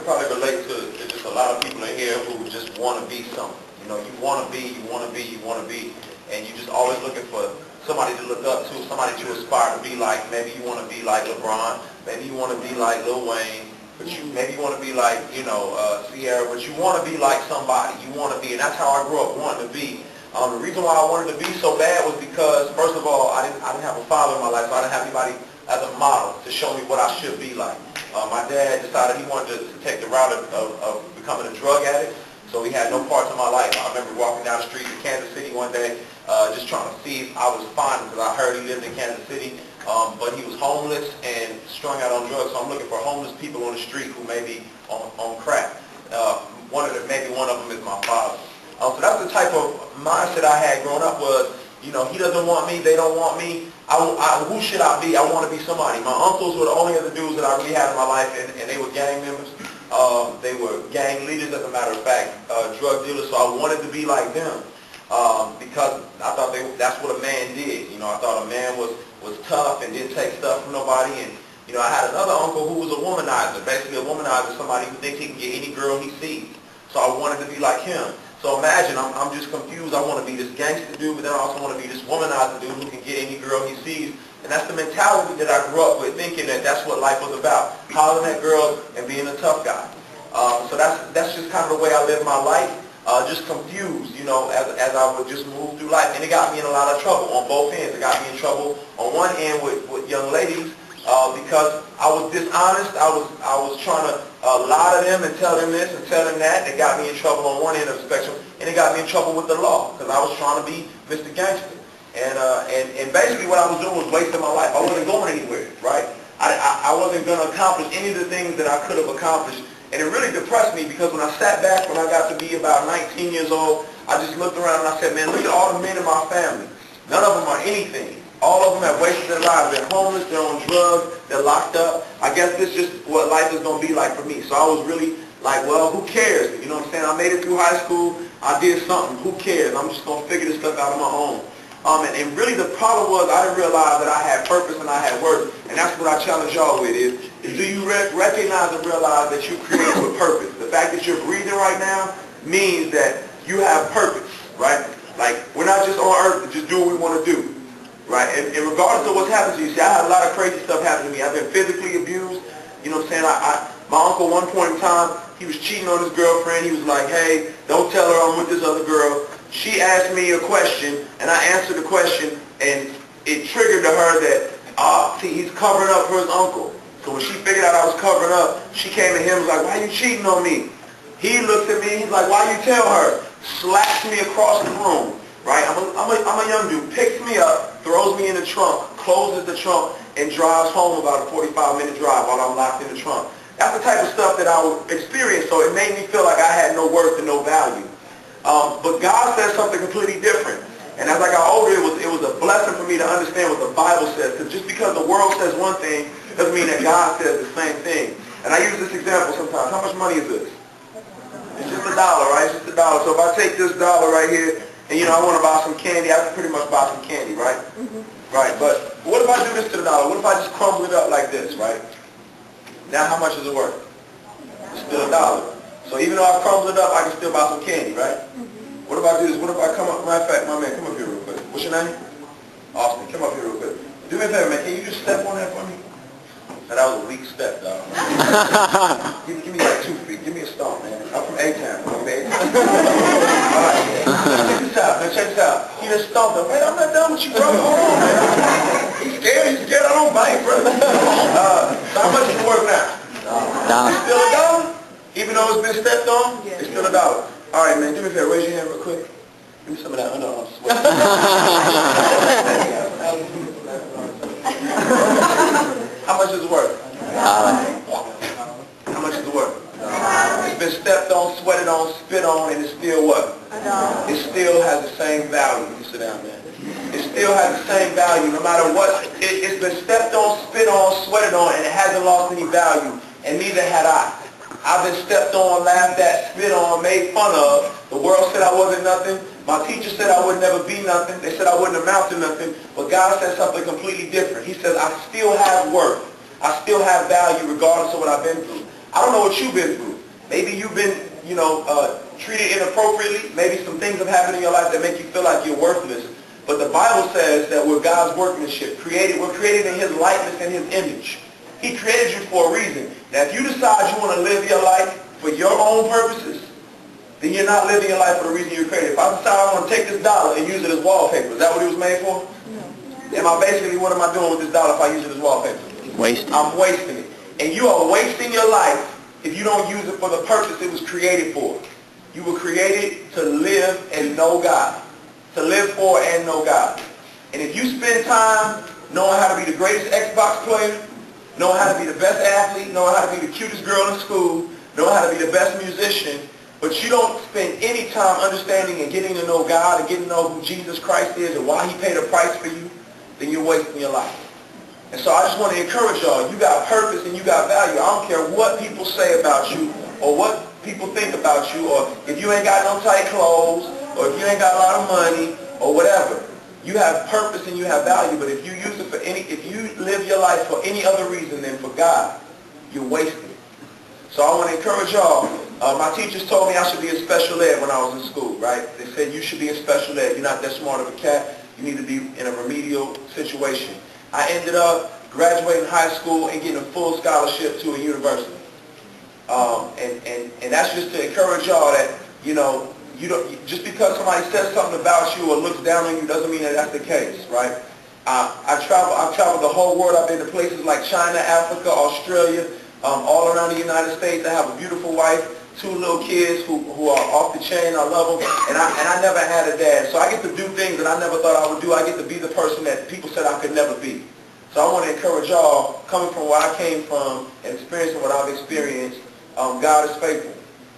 probably relate to just a lot of people in here who just want to be something. You know, you want to be, and you just always looking for somebody to look up to, somebody to aspire to be like. Maybe you want to be like LeBron, maybe you want to be like Lil Wayne, but maybe you want to be like, Sierra, but you want to be like somebody. You want to be, and that's how I grew up wanting to be. The reason why I wanted to be so bad was because, first of all, I didn't have a father in my life, so I didn't have anybody as a model to show me what I should be like. My dad decided he wanted to take the route of becoming a drug addict, so he had no parts of my life. I remember walking down the street in Kansas City one day, just trying to see if I was fine, because I heard he lived in Kansas City, but he was homeless and strung out on drugs, so I'm looking for homeless people on the street who may be on crack. Maybe one of them is my father. So that's the type of mindset I had growing up was, he doesn't want me, they don't want me. Who should I be? I want to be somebody. My uncles were the only other dudes that I really had in my life, and they were gang members. They were gang leaders, as a matter of fact, drug dealers, so I wanted to be like them because I thought that's what a man did. I thought a man was tough and didn't take stuff from nobody. And I had another uncle who was a womanizer. Basically, a womanizer is somebody who thinks he can get any girl he sees. So I wanted to be like him. So imagine, I'm just confused. I want to be this gangster dude, but then I also want to be this womanizer dude who can get any girl he sees. And that's the mentality that I grew up with, thinking that that's what life was about, hollering at girls and being a tough guy. So that's just kind of the way I lived my life, just confused, as I would just move through life. And it got me in a lot of trouble on both ends. It got me in trouble on one end with young ladies because I was dishonest. I was trying to lie to them and tell them this and tell them that. It got me in trouble on one end of the spectrum, and it got me in trouble with the law because I was trying to be Mr. Gangster. And basically what I was doing was wasting my life. I wasn't going anywhere, right? I wasn't going to accomplish any of the things that I could have accomplished. And it really depressed me because when I sat back, when I got to be about 19 years old, I just looked around and I said, man, look at all the men in my family. None of them are anything. All of them have wasted their lives. They're homeless, they're on drugs, they're locked up. I guess this is just what life is going to be like for me. So I was really like, well, who cares? You know what I'm saying? I made it through high school. I did something. Who cares? I'm just going to figure this stuff out on my own. And really the problem was I didn't realize that I had purpose and I had worth. And that's what I challenge y'all with is do you recognize and realize that you're created with purpose? The fact that you're breathing right now means that you have purpose, right? Like, we're not just on earth to just do what we want to do, right? And regardless of what's happened to you, see, I had a lot of crazy stuff happen to me. I've been physically abused. You know what I'm saying? My uncle, one point in time, he was cheating on his girlfriend. He was like, hey, don't tell her I'm with this other girl. She asked me a question, and I answered the question, and it triggered to her that, see, he's covering up for his uncle. So when she figured out I was covering up, she came to him and was like, why are you cheating on me? He looks at me, he's like, why you tell her? Slaps me across the room, right? I'm a young dude, picks me up, throws me in the trunk, closes the trunk, and drives home about a 45-minute drive while I'm locked in the trunk. That's the type of stuff that I would experience, so it made me feel like I had no worth and no value. But God says something completely different. And as I got older, it was a blessing for me to understand what the Bible says. Because just because the world says one thing doesn't mean that God says the same thing. And I use this example sometimes. How much money is this? It's just $1, right? It's just $1. So if I take this $1 right here, and I want to buy some candy, I can pretty much buy some candy, right? Mm-hmm. Right. But what if I do this to the $1? What if I just crumble it up like this, right? Now how much is it worth? It's still $1. So even though I crumble it up, I can still buy some candy, right? Mm-hmm. What if I do this? What if I come up? Matter of fact, my man, come up here real quick. What's your name? Austin. Come up here real quick. Do me a favor, man. Can you just step on that for me? Now, that was a weak step, dog. give me like 2 feet. Give me a stomp, man. I'm from A-Town. All right. Check this out. Now check this out. He just stomped him. Wait, I'm not done with you, bro. Hold on, man. He's scared. He's scared. I don't bite, bro. So how much is it worth now? It's still $1? Even though it's been stepped on, it's still $1. All right, man, do me a favor. Raise your hand real quick. Give me some of that underarm sweat. How much is it worth? How much is it worth? It's been stepped on, sweated on, spit on, and it's still what? It still has the same value. You sit down, man. It still has the same value no matter what. It's been stepped on, spit on, sweated on, and it hasn't lost any value. And neither had I. I've been stepped on, laughed at, spit on, made fun of. The world said I wasn't nothing. My teacher said I would never be nothing. They said I wouldn't amount to nothing. But God said something completely different. He says, I still have worth. I still have value regardless of what I've been through. I don't know what you've been through. Maybe you've been, treated inappropriately. Maybe some things have happened in your life that make you feel like you're worthless. But the Bible says that we're God's workmanship. We're created in His likeness and His image. He created you for a reason. Now, if you decide you want to live your life for your own purposes, then you're not living your life for the reason you were created. If I decide I want to take this dollar and use it as wallpaper, is that what it was made for? No. What am I doing with this dollar if I use it as wallpaper? Wasting. I'm wasting it. And you are wasting your life if you don't use it for the purpose it was created for. You were created to live and know God. To live for and know God. And if you spend time knowing how to be the greatest Xbox player, knowing how to be the best athlete, knowing how to be the cutest girl in school, knowing how to be the best musician, but you don't spend any time understanding and getting to know God and getting to know who Jesus Christ is and why He paid a price for you, then you're wasting your life. And so I just want to encourage y'all, you got purpose and you got value. I don't care what people say about you or what people think about you, or if you ain't got no tight clothes, or if you ain't got a lot of money, or whatever. You have purpose and you have value, but if you use it if you live your life for any other reason than for God, you're wasting it. So I want to encourage y'all. My teachers told me I should be in special ed when I was in school, right? They said you should be in special ed. You're not that smart of a cat. You need to be in a remedial situation. I ended up graduating high school and getting a full scholarship to a university. And that's just to encourage y'all that, you don't, just because somebody says something about you or looks down on you doesn't mean that that's the case, right? I've traveled the whole world. I've been to places like China, Africa, Australia, all around the United States. I have a beautiful wife, 2 little kids who are off the chain. I love them. And I never had a dad. So I get to do things that I never thought I would do. I get to be the person that people said I could never be. So I want to encourage y'all, coming from where I came from and experiencing what I've experienced, God is faithful.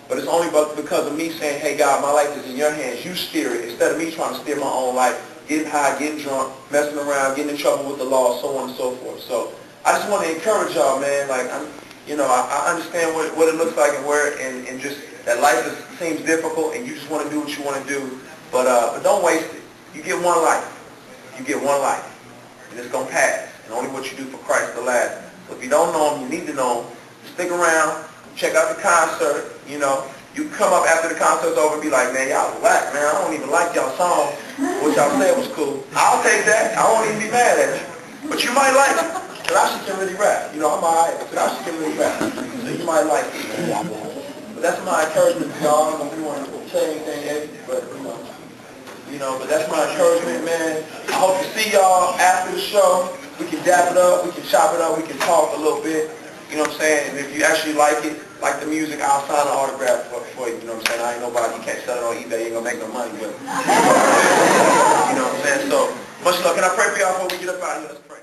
But it's only because of me saying, hey, God, my life is in your hands. You steer it. Instead of me trying to steer my own life, getting high, getting drunk, messing around, getting in trouble with the law, so on and so forth. So I just want to encourage y'all, man. Like, I understand what it looks like and just that life seems difficult and you just want to do what you want to do. But don't waste it. You get one life. You get one life. And it's going to pass. And only what you do for Christ will last. So if you don't know Him, you need to know Him. Stick around. Check out the concert, You come up after the concert's over and be like, man, y'all whack, man. I don't even like y'all song, which y'all said was cool. I'll take that. I won't even be mad at you. But you might like it. Tedashii can really rap. I'm all right. Tedashii can really rap. So you might like it. But that's my encouragement to y'all. I don't know if you want to say anything, Eddie, but, but that's my encouragement, man. I hope to see y'all after the show. We can dap it up. We can chop it up. We can talk a little bit. You know what I'm saying? And if you actually like it, like the music, I'll sign an autograph for you. You know what I'm saying? I ain't nobody. You can't sell it on eBay. You ain't going to make no money. But, you know what I'm saying? So, much luck. Can I pray for y'all before we get up out of here? Let's pray.